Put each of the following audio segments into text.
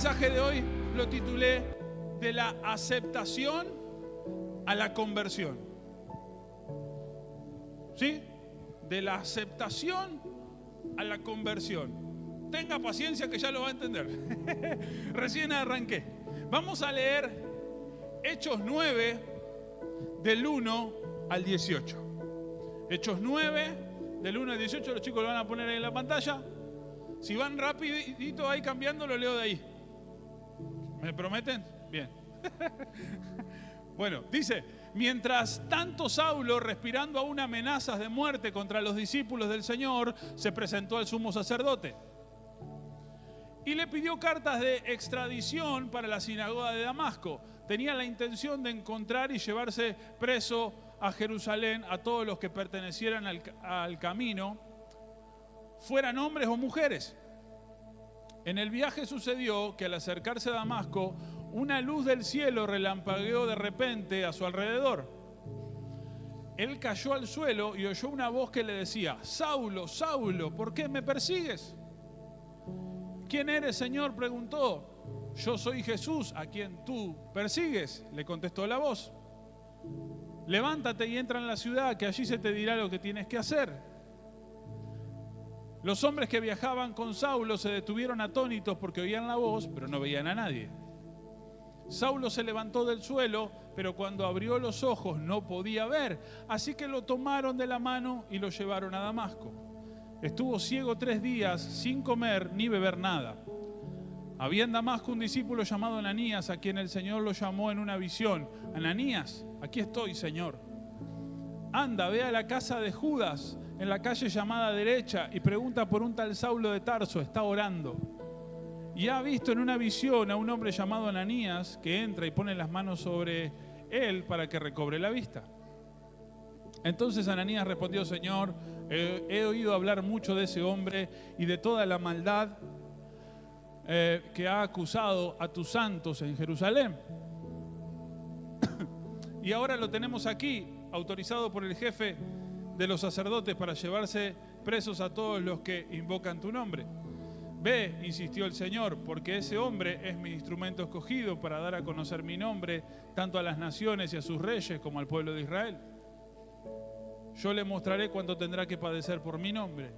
mensaje de hoy lo titulé de la aceptación a la conversión. ¿Sí? De la aceptación a la conversión. Tenga paciencia que ya lo va a entender. Recién arranqué. Vamos a leer Hechos 9 del 1 al 18. Hechos 9 del 1 al 18, los chicos lo van a poner ahí en la pantalla. Si van rapidito ahí cambiando, lo leo de ahí. ¿Me prometen? Bien. Bueno, dice: mientras tanto Saulo, respirando aún amenazas de muerte contra los discípulos del Señor, se presentó al sumo sacerdote y le pidió cartas de extradición para la sinagoga de Damasco. Tenía la intención de encontrar y llevarse preso a Jerusalén a todos los que pertenecieran al camino, fueran hombres o mujeres. En el viaje sucedió que al acercarse a Damasco, una luz del cielo relampagueó de repente a su alrededor. Él cayó al suelo y oyó una voz que le decía: Saulo, Saulo, ¿por qué me persigues? ¿Quién eres, Señor?, preguntó. Yo soy Jesús, a quien tú persigues, le contestó la voz. Levántate y entra en la ciudad, que allí se te dirá lo que tienes que hacer. Los hombres que viajaban con Saulo se detuvieron atónitos porque oían la voz, pero no veían a nadie. Saulo se levantó del suelo, pero cuando abrió los ojos no podía ver, así que lo tomaron de la mano y lo llevaron a Damasco. Estuvo ciego 3 días sin comer ni beber nada. Había en Damasco un discípulo llamado Ananías, a quien el Señor lo llamó en una visión. Ananías, aquí estoy, Señor. Anda, ve a la casa de Judas, en la calle llamada Derecha, y pregunta por un tal Saulo de Tarso, está orando. Y ha visto en una visión a un hombre llamado Ananías que entra y pone las manos sobre él para que recobre la vista. Entonces Ananías respondió: Señor, he oído hablar mucho de ese hombre y de toda la maldad que ha acusado a tus santos en Jerusalén. Y ahora lo tenemos aquí, autorizado por el jefe de los sacerdotes para llevarse presos a todos los que invocan tu nombre. Ve, insistió el Señor, porque ese hombre es mi instrumento escogido para dar a conocer mi nombre tanto a las naciones y a sus reyes como al pueblo de Israel. Yo le mostraré cuánto tendrá que padecer por mi nombre.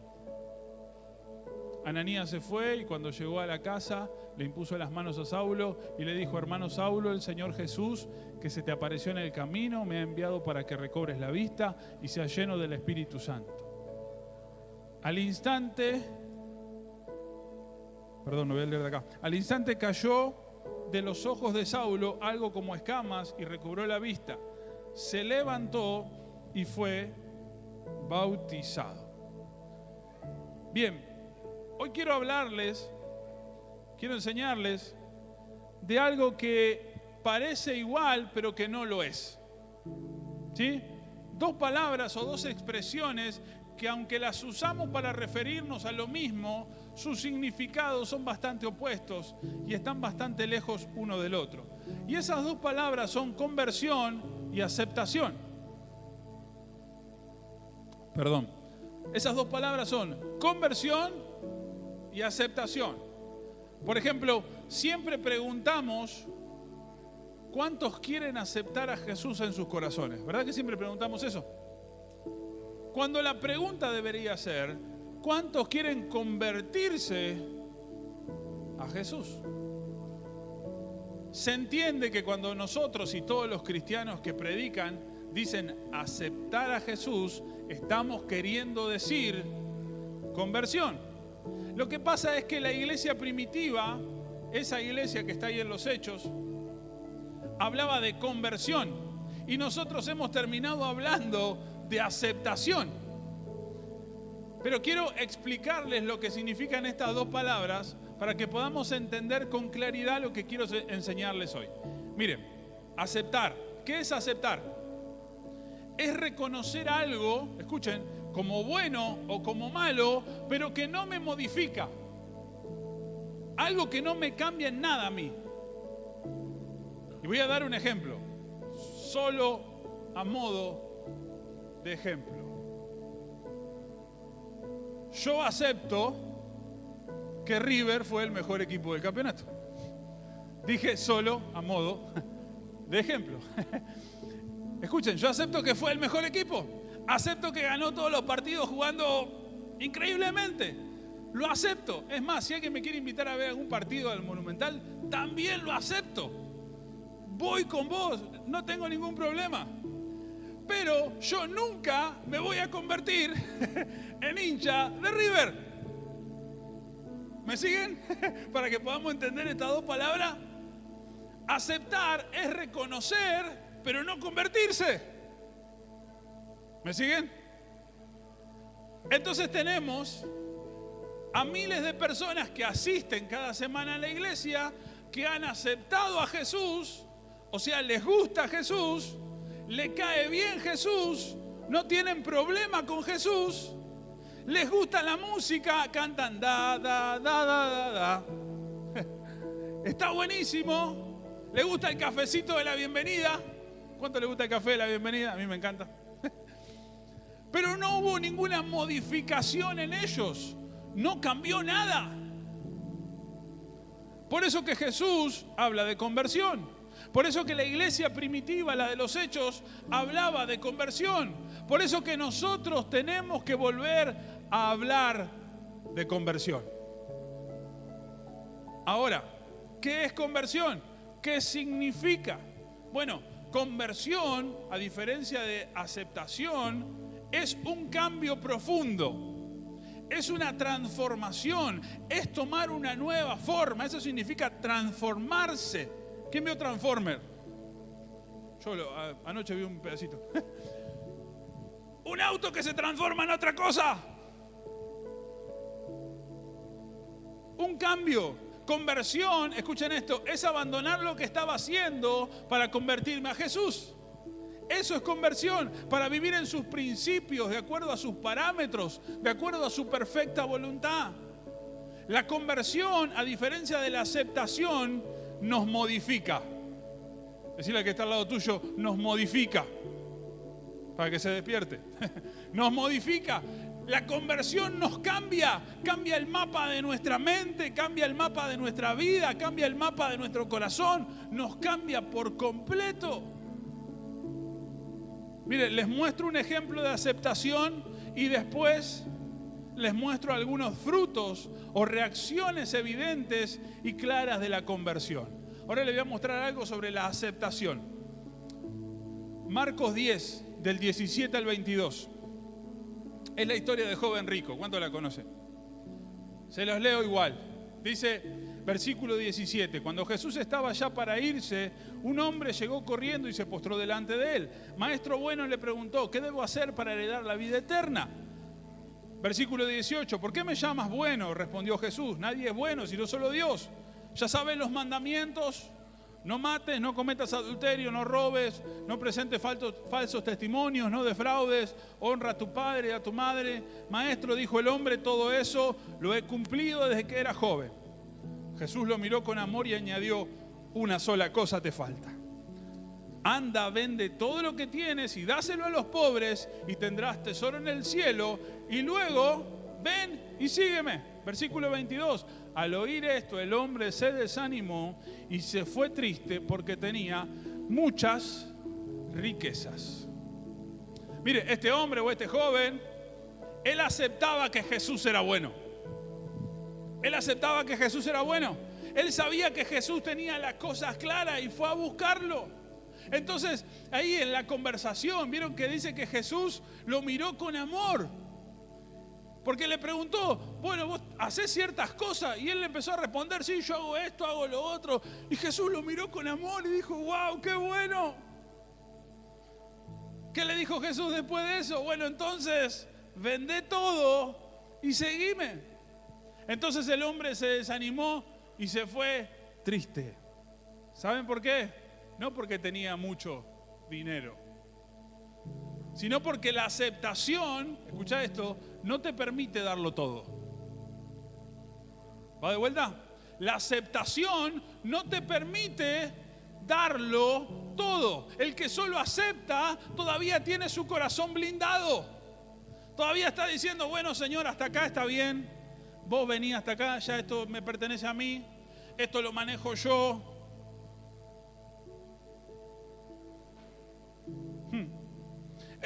Ananías se fue y cuando llegó a la casa le impuso las manos a Saulo y le dijo: hermano Saulo, el Señor Jesús, que se te apareció en el camino, me ha enviado para que recobres la vista y seas lleno del Espíritu Santo. Al instante cayó de los ojos de Saulo algo como escamas y recobró la vista. Se levantó y fue bautizado. Bien. Hoy quiero enseñarles de algo que parece igual, pero que no lo es. ¿Sí? 2 palabras o 2 expresiones que, aunque las usamos para referirnos a lo mismo, sus significados son bastante opuestos y están bastante lejos uno del otro. Y esas 2 palabras son conversión y aceptación. Esas 2 palabras son conversión y aceptación. Por ejemplo, siempre preguntamos ¿cuántos quieren aceptar a Jesús en sus corazones? ¿Verdad que siempre preguntamos eso? Cuando la pregunta debería ser ¿cuántos quieren convertirse a Jesús? Se entiende que cuando nosotros y todos los cristianos que predican dicen aceptar a Jesús, estamos queriendo decir conversión. Lo que pasa es que la iglesia primitiva, esa iglesia que está ahí en los Hechos, hablaba de conversión y nosotros hemos terminado hablando de aceptación. Pero quiero explicarles lo que significan estas 2 palabras para que podamos entender con claridad lo que quiero enseñarles hoy. Miren, aceptar. ¿Qué es aceptar? Es reconocer algo, escuchen, como bueno o como malo, pero que no me modifica. Algo que no me cambia en nada a mí. Y voy a dar un ejemplo, solo a modo de ejemplo. Yo acepto que River fue el mejor equipo del campeonato. Dije solo a modo de ejemplo. Escuchen, yo acepto que fue el mejor equipo. Acepto que ganó todos los partidos jugando increíblemente. Lo acepto. Es más, si alguien me quiere invitar a ver algún partido del Monumental, también lo acepto. Voy con vos, no tengo ningún problema. Pero yo nunca me voy a convertir en hincha de River. ¿Me siguen? Para que podamos entender estas dos palabras. Aceptar es reconocer, pero no convertirse. ¿Me siguen? Entonces tenemos a miles de personas que asisten cada semana a la iglesia, que han aceptado a Jesús, o sea, les gusta Jesús, le cae bien Jesús, no tienen problema con Jesús, les gusta la música, cantan da, da, da, da, da, da. Está buenísimo, le gusta el cafecito de la bienvenida. ¿Cuánto le gusta el café de la bienvenida? A mí me encanta. Pero no hubo ninguna modificación en ellos, no cambió nada. Por eso que Jesús habla de conversión. Por eso que la iglesia primitiva, la de los Hechos, hablaba de conversión. Por eso que nosotros tenemos que volver a hablar de conversión. Ahora, ¿qué es conversión? ¿Qué significa? Bueno, conversión, a diferencia de aceptación, es un cambio profundo. Es una transformación, es tomar una nueva forma. Eso significa transformarse. ¿Quién vio Transformer? Yo anoche vi un pedacito. Un auto que se transforma en otra cosa. Un cambio. Conversión, escuchen esto, es abandonar lo que estaba haciendo para convertirme a Jesús. Eso es conversión, para vivir en sus principios, de acuerdo a sus parámetros, de acuerdo a su perfecta voluntad. La conversión, a diferencia de la aceptación, nos modifica. Decirle al que está al lado tuyo, nos modifica, para que se despierte. Nos modifica. La conversión nos cambia el mapa de nuestra mente, cambia el mapa de nuestra vida, cambia el mapa de nuestro corazón, nos cambia por completo. Mire, les muestro un ejemplo de aceptación y después les muestro algunos frutos o reacciones evidentes y claras de la conversión. Ahora les voy a mostrar algo sobre la aceptación. Marcos 10, del 17 al 22. Es la historia de joven rico. ¿Cuánto la conocen? Se los leo igual. Dice, versículo 17. Cuando Jesús estaba ya para irse, un hombre llegó corriendo y se postró delante de él. Maestro bueno, le preguntó, ¿qué debo hacer para heredar la vida eterna? Versículo 18. ¿Por qué me llamas bueno? Respondió Jesús. Nadie es bueno, sino solo Dios. Ya saben los mandamientos. No mates, no cometas adulterio, no robes, no presentes falsos testimonios, no defraudes, honra a tu padre y a tu madre. Maestro, dijo el hombre, todo eso lo he cumplido desde que era joven. Jesús lo miró con amor y añadió, una sola cosa te falta. Anda, vende todo lo que tienes y dáselo a los pobres y tendrás tesoro en el cielo. Y luego, ven y sígueme. Versículo 22. Al oír esto, el hombre se desanimó y se fue triste porque tenía muchas riquezas. Mire, este hombre o este joven, él aceptaba que Jesús era bueno. Él aceptaba que Jesús era bueno. Él sabía que Jesús tenía las cosas claras y fue a buscarlo. Entonces, ahí en la conversación, vieron que dice que Jesús lo miró con amor. Porque le preguntó, bueno, vos hacés ciertas cosas. Y él le empezó a responder, sí, yo hago esto, hago lo otro. Y Jesús lo miró con amor y dijo, wow, qué bueno. ¿Qué le dijo Jesús después de eso? Bueno, entonces, vendé todo y seguime. Entonces el hombre se desanimó y se fue triste. ¿Saben por qué? No porque tenía mucho dinero, sino porque la aceptación, escucha esto, no te permite darlo todo. ¿Va de vuelta? La aceptación no te permite darlo todo. El que solo acepta todavía tiene su corazón blindado. Todavía está diciendo, bueno, Señor, hasta acá está bien. Vos venís hasta acá, ya esto me pertenece a mí. Esto lo manejo yo.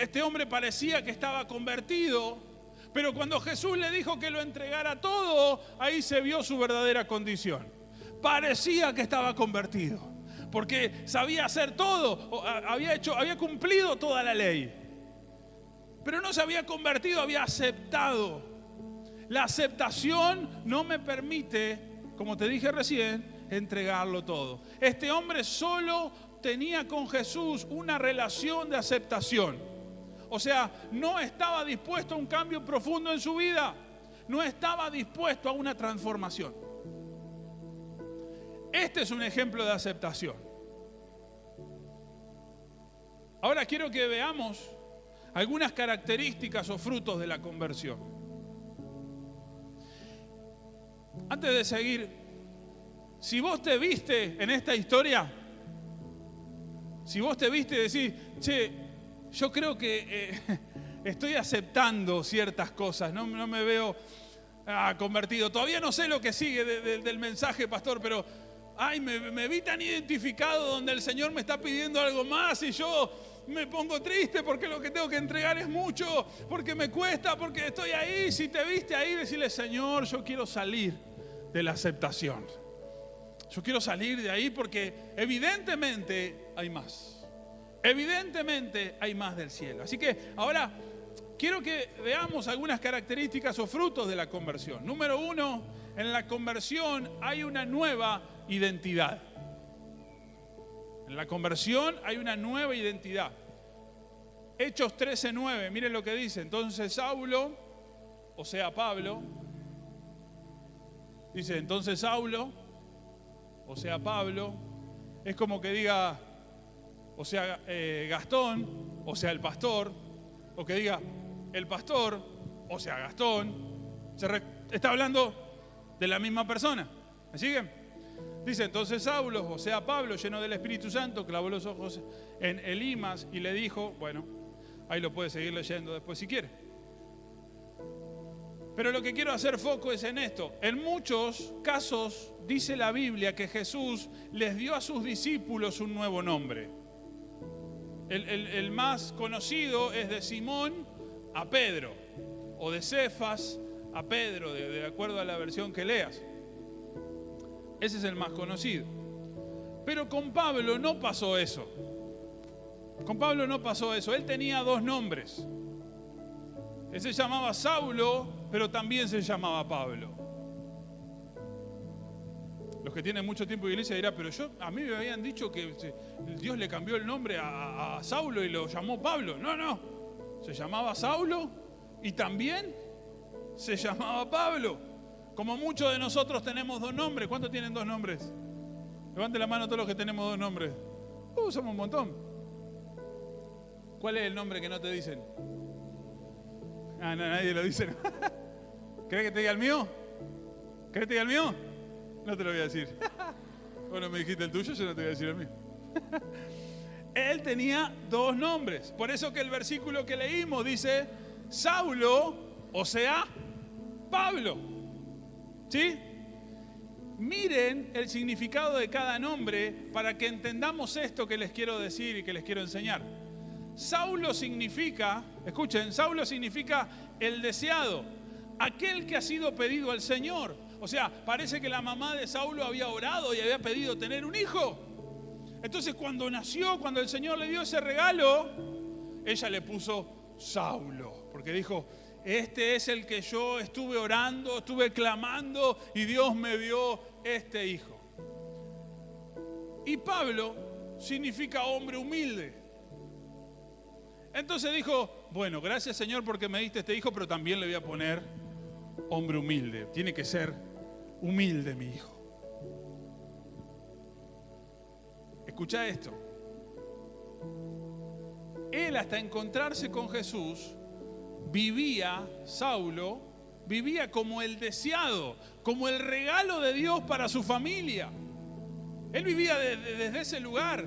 Este hombre parecía que estaba convertido, pero cuando Jesús le dijo que lo entregara todo, ahí se vio su verdadera condición. Parecía que estaba convertido, porque sabía hacer todo, había cumplido toda la ley. Pero no se había convertido, había aceptado. La aceptación no me permite, como te dije recién, entregarlo todo. Este hombre solo tenía con Jesús una relación de aceptación. O sea, no estaba dispuesto a un cambio profundo en su vida. No estaba dispuesto a una transformación. Este es un ejemplo de aceptación. Ahora quiero que veamos algunas características o frutos de la conversión. Antes de seguir, si vos te viste en esta historia, si vos te viste y decís, che, yo creo que estoy aceptando ciertas cosas, no me veo convertido. Todavía no sé lo que sigue del mensaje, pastor, pero me vi tan identificado donde el Señor me está pidiendo algo más y yo me pongo triste porque lo que tengo que entregar es mucho, porque me cuesta, porque estoy ahí. Si te viste ahí, decirle, Señor, yo quiero salir de la aceptación. Yo quiero salir de ahí porque evidentemente hay más. Evidentemente hay más del cielo. Así que ahora quiero que veamos algunas características o frutos de la conversión. Número 1, en la conversión hay una nueva identidad. En la conversión hay una nueva identidad. Hechos 13:9, miren lo que dice. Entonces Saulo, o sea Pablo, dice entonces Saulo, o sea Pablo, es como que diga, o sea Gastón, o sea el pastor, o que diga el pastor, o sea Gastón. Está hablando de la misma persona. ¿Me siguen? Dice entonces Saulo, o sea Pablo, lleno del Espíritu Santo, clavó los ojos en Elimas y le dijo, bueno, ahí lo puede seguir leyendo después si quiere. Pero lo que quiero hacer foco es en esto. En muchos casos dice la Biblia que Jesús les dio a sus discípulos un nuevo nombre. El más conocido es de Simón a Pedro, o de Cefas a Pedro, de acuerdo a la versión que leas. Ese es el más conocido. Pero con Pablo no pasó eso. Con Pablo no pasó eso. Él tenía dos nombres. Él se llamaba Saulo, pero también se llamaba Pablo. Los que tienen mucho tiempo de iglesia dirán, pero a mí me habían dicho que Dios le cambió el nombre a Saulo y lo llamó Pablo. No. Se llamaba Saulo y también se llamaba Pablo. Como muchos de nosotros tenemos dos nombres. ¿Cuántos tienen dos nombres? Levante la mano todos los que tenemos dos nombres. Somos un montón. ¿Cuál es el nombre que no te dicen? No, nadie lo dice. ¿Querés que te diga el mío? ¿Querés que te diga el mío? No te lo voy a decir. Bueno, me dijiste el tuyo, yo no te voy a decir el mío. Él tenía dos nombres. Por eso que el versículo que leímos dice Saulo, o sea, Pablo. ¿Sí? Miren el significado de cada nombre para que entendamos esto que les quiero decir y que les quiero enseñar. Saulo significa, escuchen, Saulo significa el deseado, aquel que ha sido pedido al Señor. O sea, parece que la mamá de Saulo había orado y había pedido tener un hijo. Entonces cuando nació, cuando el Señor le dio ese regalo, ella le puso Saulo, porque dijo, este es el que yo estuve orando, estuve clamando y Dios me dio este hijo. Y Pablo significa hombre humilde. Entonces dijo, bueno, gracias Señor porque me diste este hijo, pero también le voy a poner hombre humilde. Tiene que ser humilde mi hijo. Escucha esto. Él hasta encontrarse con Jesús Saulo vivía como el deseado, como el regalo de Dios para su familia. Él vivía desde ese lugar.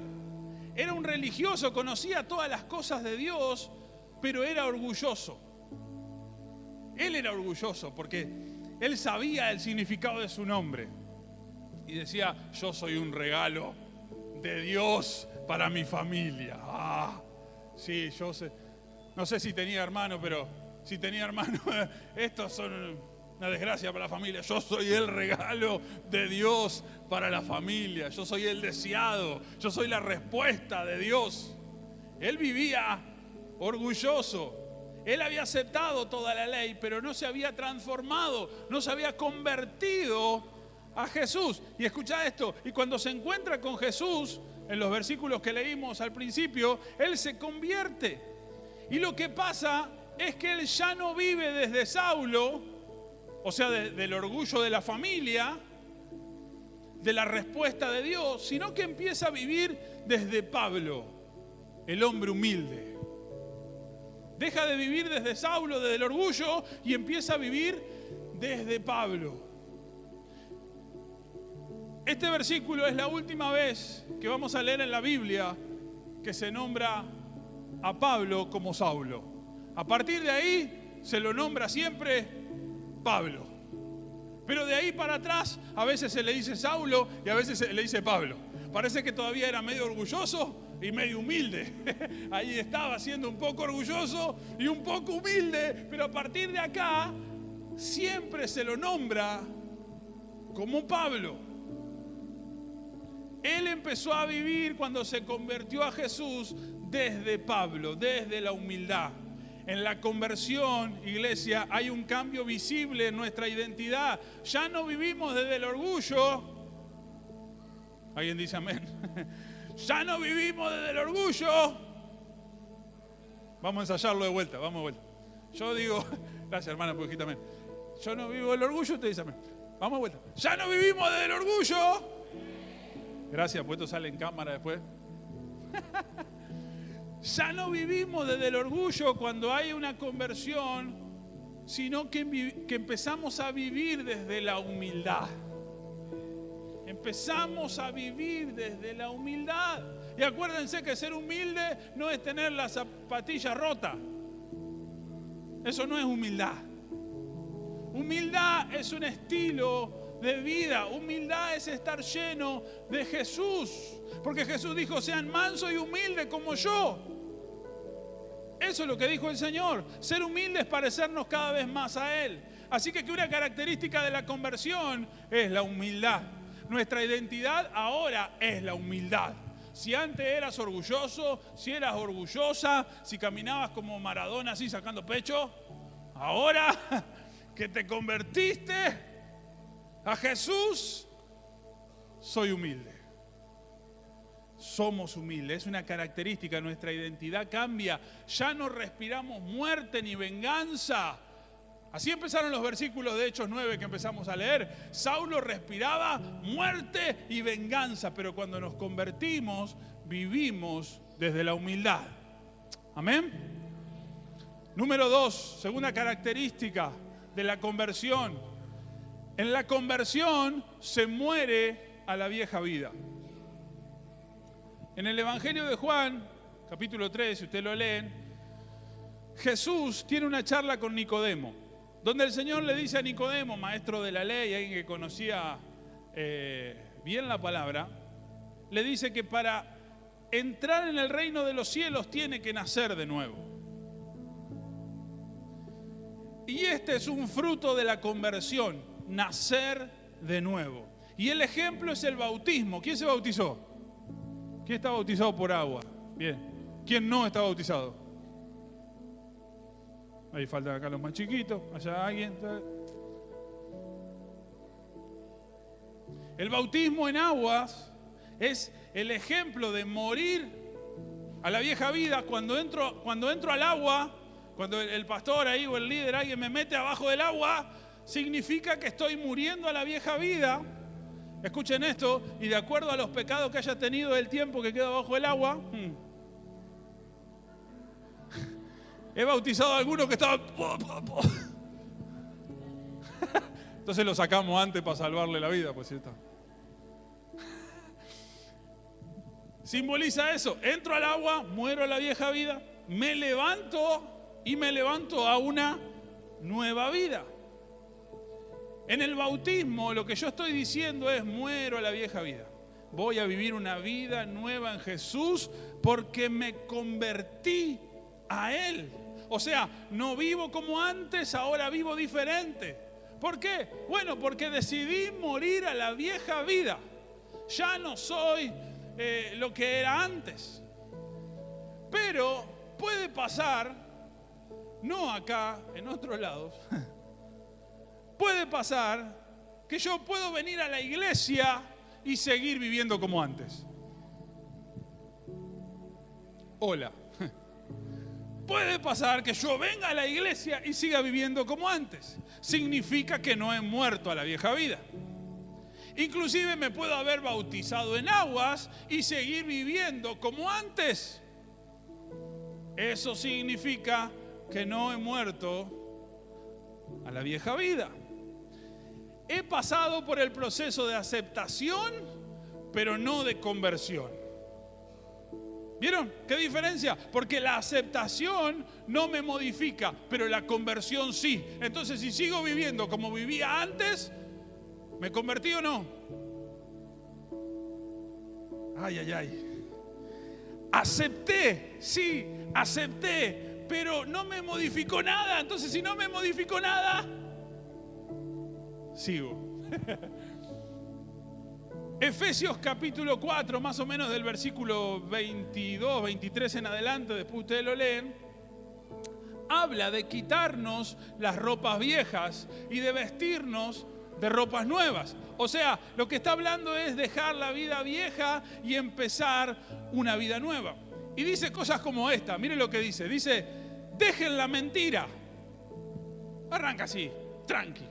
Era un religioso, conocía todas las cosas de Dios, pero era orgulloso. Él era orgulloso porque él sabía el significado de su nombre. Y decía, yo soy un regalo de Dios para mi familia. Sí, yo sé. No sé si tenía hermano, pero si tenía hermano, estos son una desgracia para la familia. Yo soy el regalo de Dios para la familia. Yo soy el deseado. Yo soy la respuesta de Dios. Él vivía orgulloso. Él había aceptado toda la ley, pero no se había transformado, no se había convertido a Jesús. Y escucha esto, y cuando se encuentra con Jesús, en los versículos que leímos al principio, él se convierte. Y lo que pasa es que él ya no vive desde Saulo, o sea, del orgullo de la familia, de la respuesta de Dios, sino que empieza a vivir desde Pablo, el hombre humilde. Deja de vivir desde Saulo, desde el orgullo, y empieza a vivir desde Pablo. Este versículo es la última vez que vamos a leer en la Biblia que se nombra a Pablo como Saulo. A partir de ahí se lo nombra siempre Pablo. Pero de ahí para atrás a veces se le dice Saulo y a veces se le dice Pablo. Parece que todavía era medio orgulloso y medio humilde. Ahí estaba siendo un poco orgulloso y un poco humilde, pero a partir de acá siempre se lo nombra como Pablo. Él empezó a vivir cuando se convirtió a Jesús desde Pablo, desde la humildad. En la conversión, iglesia, hay un cambio visible en nuestra identidad. Ya no vivimos desde el orgullo. ¿Alguien dice amén? Ya no vivimos desde el orgullo. Vamos a ensayarlo de vuelta, vamos de vuelta. Yo digo, gracias hermana, porque dijiste amén. Yo no vivo del orgullo, usted dice amén. Vamos de vuelta. Ya no vivimos desde el orgullo. Gracias, pues esto sale en cámara después. Ya no vivimos desde el orgullo cuando hay una conversión, sino que empezamos a vivir desde la humildad. Empezamos a vivir desde la humildad. Y acuérdense que ser humilde no es tener la zapatilla rota. Eso no es humildad. Humildad es un estilo de vida. Humildad es estar lleno de Jesús. Porque Jesús dijo, sean mansos y humildes como yo. Eso es lo que dijo el Señor. Ser humilde es parecernos cada vez más a Él. Así que una característica de la conversión es la humildad. Nuestra identidad ahora es la humildad. Si antes eras orgulloso, si eras orgullosa, si caminabas como Maradona así sacando pecho, ahora que te convertiste a Jesús, soy humilde. Somos humildes, es una característica, nuestra identidad cambia. Ya no respiramos muerte ni venganza. Así empezaron los versículos de Hechos 9 que empezamos a leer. Saulo respiraba muerte y venganza, pero cuando nos convertimos, vivimos desde la humildad. Amén. Número 2, segunda característica de la conversión. En la conversión se muere a la vieja vida. En el Evangelio de Juan, capítulo 3, si ustedes lo leen, Jesús tiene una charla con Nicodemo, donde el Señor le dice a Nicodemo, maestro de la ley, alguien que conocía bien la palabra, le dice que para entrar en el reino de los cielos tiene que nacer de nuevo. Y este es un fruto de la conversión, nacer de nuevo. Y el ejemplo es el bautismo. ¿Quién se bautizó? ¿Quién está bautizado por agua? Bien. ¿Quién no está bautizado? Ahí faltan acá los más chiquitos. Allá alguien. El bautismo en aguas es el ejemplo de morir a la vieja vida. Cuando entro al agua, cuando el pastor ahí o el líder, alguien me mete abajo del agua, significa que estoy muriendo a la vieja vida. Escuchen esto, y de acuerdo a los pecados que haya tenido el tiempo que queda bajo el agua, he bautizado a algunos que estaban... Entonces lo sacamos antes para salvarle la vida, pues cierto. Simboliza eso, entro al agua, muero a la vieja vida, me levanto y me levanto a una nueva vida. En el bautismo lo que yo estoy diciendo es muero a la vieja vida. Voy a vivir una vida nueva en Jesús porque me convertí a Él. O sea, no vivo como antes, ahora vivo diferente. ¿Por qué? Bueno, porque decidí morir a la vieja vida. Ya no soy lo que era antes. Pero puede pasar, no acá, en otros lados, puede pasar que yo puedo venir a la iglesia y seguir viviendo como antes. Hola. Puede pasar que yo venga a la iglesia y siga viviendo como antes. Significa que no he muerto a la vieja vida. Inclusive me puedo haber bautizado en aguas y seguir viviendo como antes. Eso significa que no he muerto a la vieja vida. He pasado por el proceso de aceptación, pero no de conversión. ¿Vieron qué diferencia? Porque la aceptación no me modifica, pero la conversión sí. Entonces, si sigo viviendo como vivía antes, ¿me convertí o no? Ay, ay, ay. Acepté, sí, acepté, pero no me modificó nada. Entonces, si no me modificó nada, sigo. Efesios capítulo 4, más o menos del versículo 22, 23 en adelante, después ustedes lo leen, habla de quitarnos las ropas viejas y de vestirnos de ropas nuevas. O sea, lo que está hablando es dejar la vida vieja y empezar una vida nueva. Y dice cosas como esta, miren lo que dice. Dice, dejen la mentira. Arranca así, tranqui,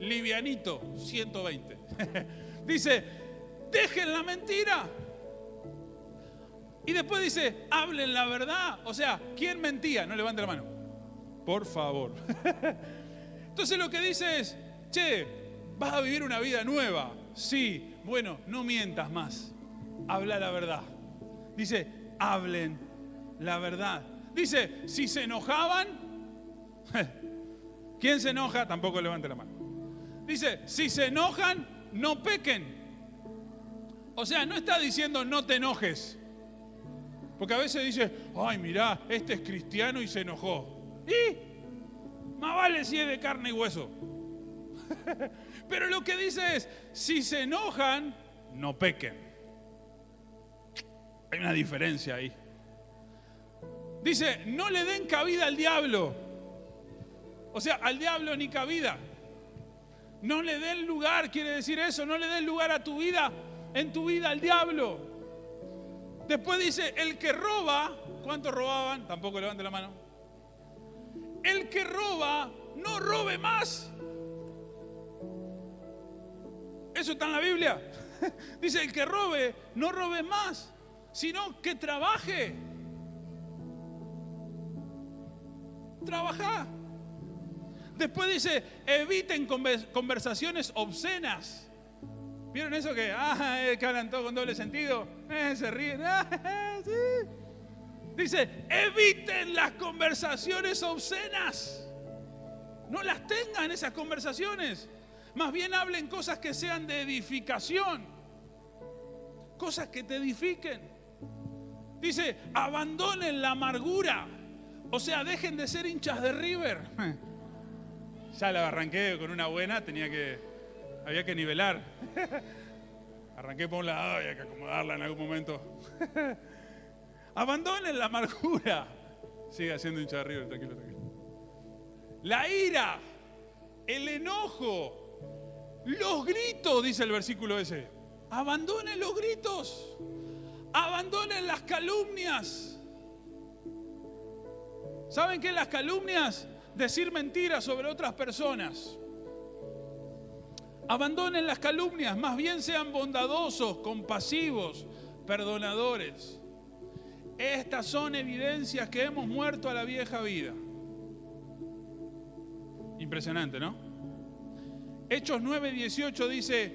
livianito, 120. Dice, dejen la mentira. Y después dice, hablen la verdad. O sea, ¿quién mentía? No levante la mano. Por favor. Entonces lo que dice es, che, ¿vas a vivir una vida nueva? Sí. Bueno, no mientas más. Habla la verdad. Dice, hablen la verdad. Dice, si se enojaban, ¿quién se enoja? Tampoco levante la mano. Dice, si se enojan, no pequen. O sea, no está diciendo no te enojes. Porque a veces dice, ay, mirá, este es cristiano y se enojó. Y más vale si es de carne y hueso. Pero lo que dice es, si se enojan, no pequen. Hay una diferencia ahí. Dice, no le den cabida al diablo. O sea, al diablo ni cabida. No le den lugar, quiere decir eso, no le den lugar a tu vida, en tu vida al diablo. Después dice, el que roba, ¿cuántos robaban? Tampoco levante la mano. El que roba, no robe más. Eso está en la Biblia. Dice, el que robe, no robe más, sino que trabaje. Trabaja. Después dice, eviten conversaciones obscenas. ¿Vieron eso que hablan todo con doble sentido? Se ríen. Sí. Dice, eviten las conversaciones obscenas. No las tengan esas conversaciones. Más bien hablen cosas que sean de edificación. Cosas que te edifiquen. Dice, abandonen la amargura. O sea, dejen de ser hinchas de River. Ya la arranqué con una buena, había que nivelar. Arranqué por un lado, había que acomodarla en algún momento. Abandonen la amargura. Sigue haciendo hincha de River, tranquilo, tranquilo. La ira, el enojo, los gritos, dice el versículo ese. Abandonen los gritos. Abandonen las calumnias. ¿Saben qué es las calumnias? Decir mentiras sobre otras personas. Abandonen las calumnias, más bien sean bondadosos, compasivos, perdonadores. Estas son evidencias que hemos muerto a la vieja vida. Impresionante, ¿no? Hechos 9:18 dice,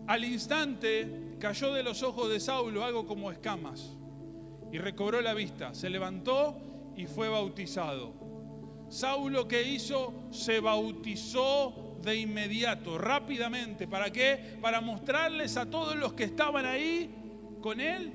al instante cayó de los ojos de Saulo algo como escamas y recobró la vista, se levantó y fue bautizado. Saulo, ¿qué hizo? Se bautizó de inmediato, rápidamente. ¿Para qué? Para mostrarles a todos los que estaban ahí con él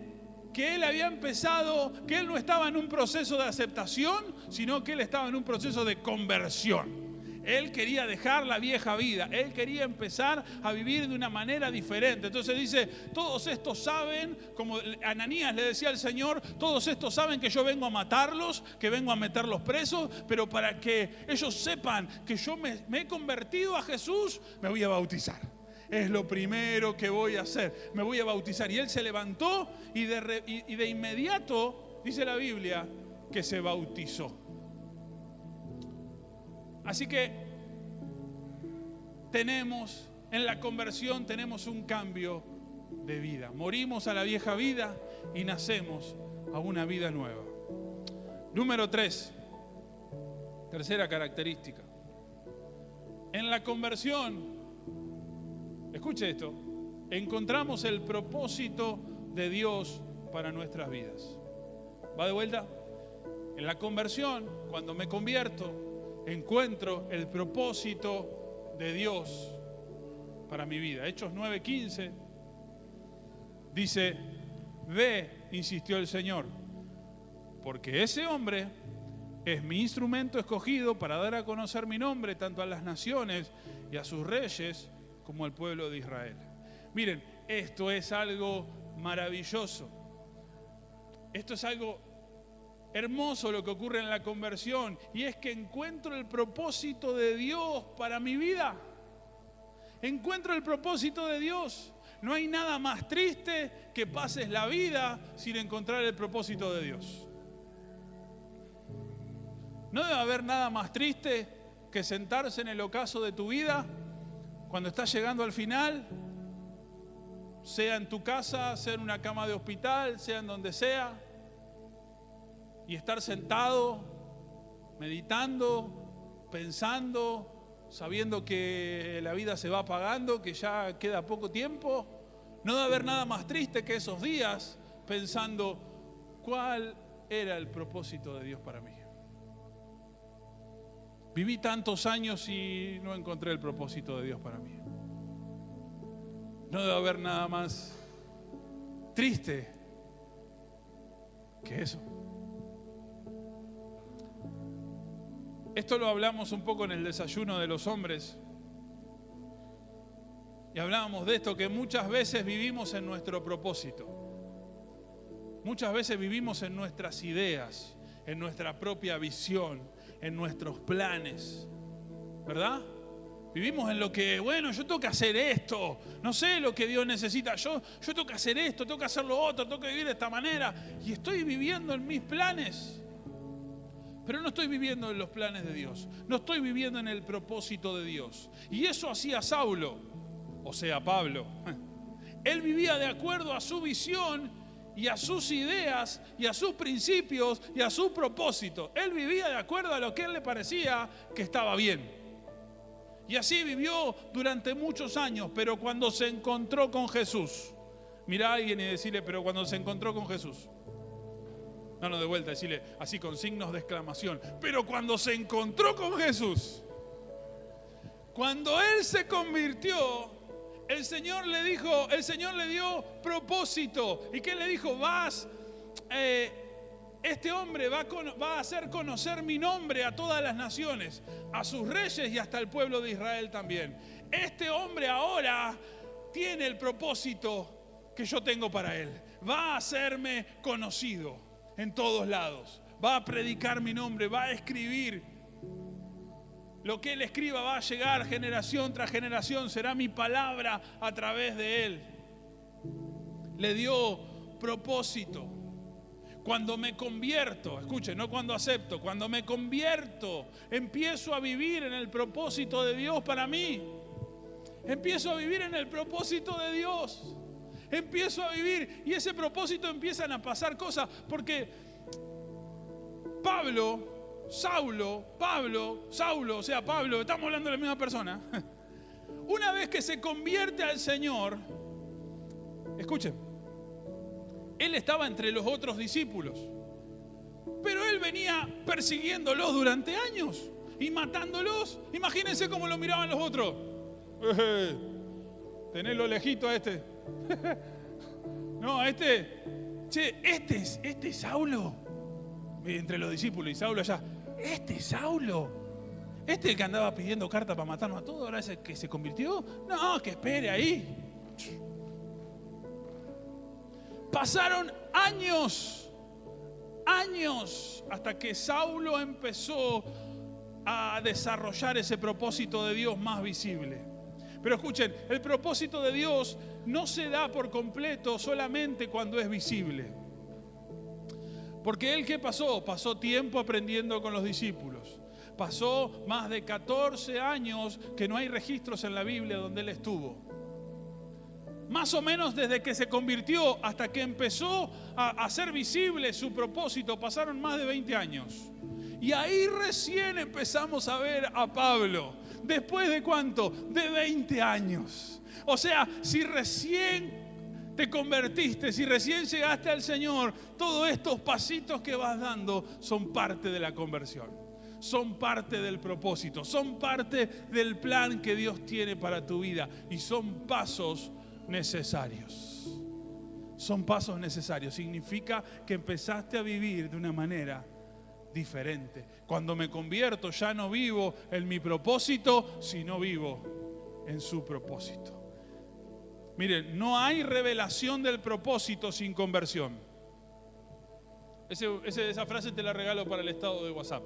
que él había empezado, que él no estaba en un proceso de aceptación, sino que él estaba en un proceso de conversión. Él quería dejar la vieja vida, él quería empezar a vivir de una manera diferente. Entonces dice, todos estos saben, como Ananías le decía al Señor, todos estos saben que yo vengo a matarlos, que vengo a meterlos presos, pero para que ellos sepan que yo me he convertido a Jesús, me voy a bautizar. Es lo primero que voy a hacer, me voy a bautizar. Y él se levantó y de inmediato, dice la Biblia, que se bautizó. Así que en la conversión tenemos un cambio de vida. Morimos a la vieja vida y nacemos a una vida nueva. Número 3, tercera característica. En la conversión, escuche esto, encontramos el propósito de Dios para nuestras vidas. ¿Va de vuelta? En la conversión, cuando me convierto, encuentro el propósito de Dios para mi vida. Hechos 9:15 dice, ve, insistió el Señor, porque ese hombre es mi instrumento escogido para dar a conocer mi nombre tanto a las naciones y a sus reyes como al pueblo de Israel. Miren, esto es algo maravilloso. Esto es algo hermoso lo que ocurre en la conversión, y es que encuentro el propósito de Dios para mi vida. Encuentro el propósito de Dios. No hay nada más triste que pases la vida sin encontrar el propósito de Dios. No debe haber nada más triste que sentarse en el ocaso de tu vida cuando estás llegando al final, sea en tu casa, sea en una cama de hospital, sea en donde sea, y estar sentado, meditando, pensando, sabiendo que la vida se va apagando, que ya queda poco tiempo. No debe haber nada más triste que esos días pensando cuál era el propósito de Dios para mí. Viví tantos años y no encontré el propósito de Dios para mí. No debe haber nada más triste que eso. Esto lo hablamos un poco en el desayuno de los hombres. Y hablábamos de esto, que muchas veces vivimos en nuestro propósito. Muchas veces vivimos en nuestras ideas, en nuestra propia visión, en nuestros planes. ¿Verdad? Vivimos en lo que, bueno, yo tengo que hacer esto, no sé lo que Dios necesita, yo tengo que hacer esto, tengo que hacer lo otro, tengo que vivir de esta manera. Y estoy viviendo en mis planes. Pero no estoy viviendo en los planes de Dios. No estoy viviendo en el propósito de Dios. Y eso hacía Saulo, o sea, Pablo. Él vivía de acuerdo a su visión y a sus ideas y a sus principios y a su propósito. Él vivía de acuerdo a lo que a él le parecía que estaba bien. Y así vivió durante muchos años. Pero cuando se encontró con Jesús, mira a alguien y decirle, pero cuando se encontró con Jesús. No, de vuelta, decirle así con signos de exclamación. Pero cuando se encontró con Jesús, cuando él se convirtió, el Señor le dio propósito. ¿Y qué le dijo? Este hombre va a hacer conocer mi nombre a todas las naciones, a sus reyes y hasta el pueblo de Israel también. Este hombre ahora tiene el propósito que yo tengo para él. Va a hacerme conocido en todos lados. Va a predicar mi nombre, va a escribir. Lo que él escriba va a llegar generación tras generación. Será mi palabra a través de él. Le dio propósito. Cuando me convierto, escuchen, no cuando acepto, cuando me convierto, empiezo a vivir en el propósito de Dios para mí. Empiezo a vivir en el propósito de Dios. Empiezo a vivir y ese propósito empiezan a pasar cosas, porque Saulo, o sea, Pablo, estamos hablando de la misma persona. Una vez que se convierte al Señor, escuchen, él estaba entre los otros discípulos, pero él venía persiguiéndolos durante años y matándolos. Imagínense cómo lo miraban los otros. Tenelo lejito a este. No, a este che, este es Saulo. Entre los discípulos y Saulo allá, este es Saulo. Este es el que andaba pidiendo carta para matarnos a todos, ahora es el que se convirtió. No, que espere ahí. Pasaron años, hasta que Saulo empezó a desarrollar ese propósito de Dios más visible. Pero escuchen, el propósito de Dios no se da por completo solamente cuando es visible. Porque él, ¿qué pasó? Pasó tiempo aprendiendo con los discípulos. Pasó más de 14 años que no hay registros en la Biblia donde él estuvo. Más o menos desde que se convirtió hasta que empezó a hacer visible su propósito, pasaron más de 20 años. Y ahí recién empezamos a ver a Pablo. ¿Después de cuánto? De 20 años. O sea, si recién te convertiste, si recién llegaste al Señor, todos estos pasitos que vas dando son parte de la conversión. Son parte del propósito, son parte del plan que Dios tiene para tu vida. Y son pasos necesarios. Son pasos necesarios. Significa que empezaste a vivir de una manera diferente. Cuando me convierto ya no vivo en mi propósito, sino vivo en su propósito. Miren, no hay revelación del propósito sin conversión. Esa frase te la regalo para el estado de WhatsApp.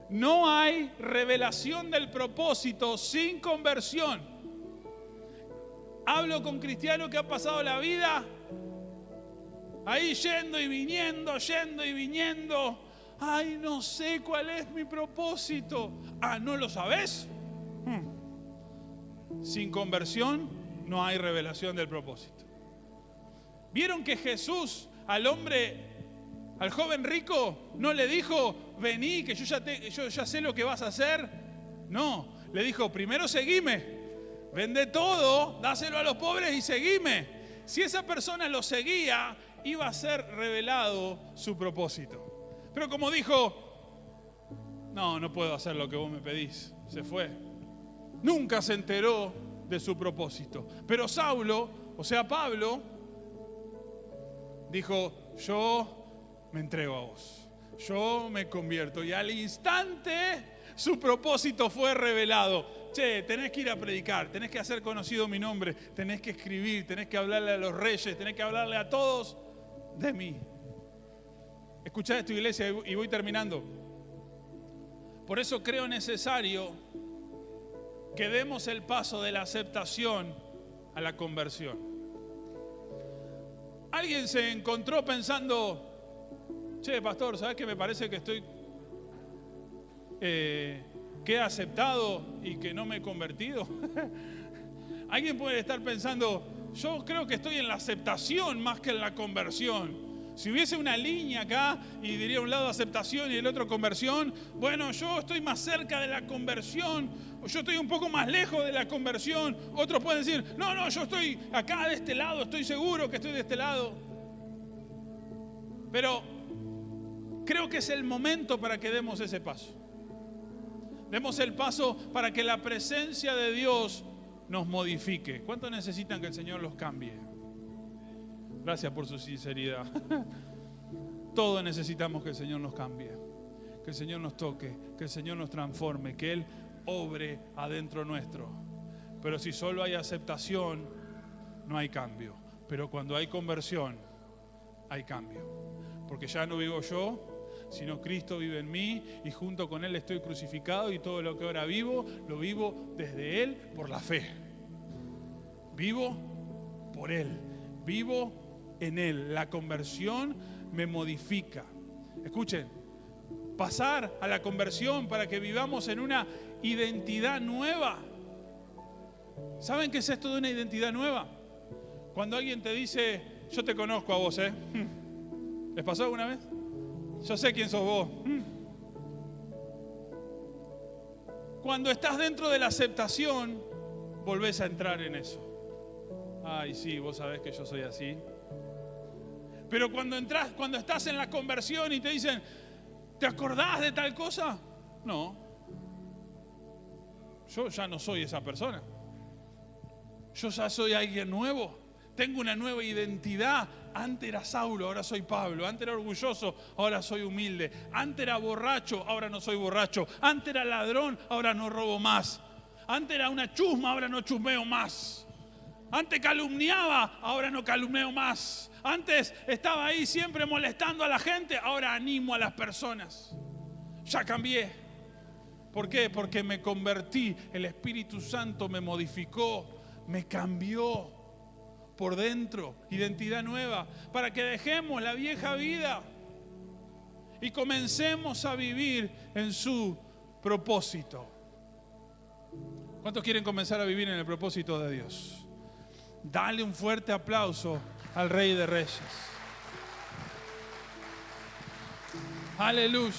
No hay revelación del propósito sin conversión. Hablo con cristianos que han pasado la vida ahí yendo y viniendo. Ay, no sé cuál es mi propósito. Ah, ¿no lo sabes? Sin conversión no hay revelación del propósito. ¿Vieron que Jesús al joven rico, no le dijo, vení, que yo ya sé lo que vas a hacer? No, le dijo, primero seguime, vende todo, dáselo a los pobres y seguime. Si esa persona lo seguía, iba a ser revelado su propósito. Pero como dijo, no puedo hacer lo que vos me pedís, se fue. Nunca se enteró de su propósito. Pero Saulo, o sea Pablo, dijo, yo me entrego a vos, yo me convierto. Y al instante su propósito fue revelado. Che, tenés que ir a predicar, tenés que hacer conocido mi nombre, tenés que escribir, tenés que hablarle a los reyes, tenés que hablarle a todos de mí. Escuchá esto, iglesia, y voy terminando. Por eso creo necesario que demos el paso de la aceptación a la conversión. Alguien se encontró pensando, che, pastor, ¿sabes qué? Me parece que estoy que he aceptado y que no me he convertido. Alguien puede estar pensando, yo creo que estoy en la aceptación más que en la conversión. Si hubiese una línea acá y diría un lado aceptación y el otro conversión, bueno, yo estoy más cerca de la conversión, o yo estoy un poco más lejos de la conversión. Otros pueden decir, no, yo estoy acá de este lado, estoy seguro que estoy de este lado. Pero creo que es el momento para que demos ese paso. Demos el paso para que la presencia de Dios nos modifique. ¿Cuántos necesitan que el Señor los cambie? Gracias por su sinceridad. Todos necesitamos que el Señor nos cambie, que el Señor nos toque, que el Señor nos transforme, que Él obre adentro nuestro. Pero si solo hay aceptación, no hay cambio. Pero cuando hay conversión, hay cambio. Porque ya no vivo yo, sino Cristo vive en mí y junto con Él estoy crucificado y todo lo que ahora vivo, lo vivo desde Él por la fe. Vivo por Él, vivo en Él. La conversión me modifica. Escuchen, pasar a la conversión para que vivamos en una identidad nueva. ¿Saben qué es esto de una identidad nueva? Cuando alguien te dice, yo te conozco a vos, ¿eh? ¿Les pasó alguna vez? Yo sé quién sos vos. Cuando estás dentro de la aceptación, volvés a entrar en eso. Ay, sí, vos sabés que yo soy así. Pero cuando estás en la conversión y te dicen, ¿te acordás de tal cosa? No. Yo ya no soy esa persona. Yo ya soy alguien nuevo. Tengo una nueva identidad Antes era Saulo, ahora soy Pablo. Antes era orgulloso, ahora soy humilde. Antes era borracho, ahora no soy borracho. Antes era ladrón, ahora no robo más. Antes era una chusma, ahora no chusmeo más. Antes calumniaba, ahora no calumnio más. Antes estaba ahí siempre molestando a la gente, ahora animo a las personas. Ya cambié. ¿Por qué? Porque me convertí, el Espíritu Santo me modificó, me cambió por dentro, identidad nueva, para que dejemos la vieja vida y comencemos a vivir en su propósito. ¿Cuántos quieren comenzar a vivir en el propósito de Dios? Dale un fuerte aplauso al Rey de Reyes. Aleluya.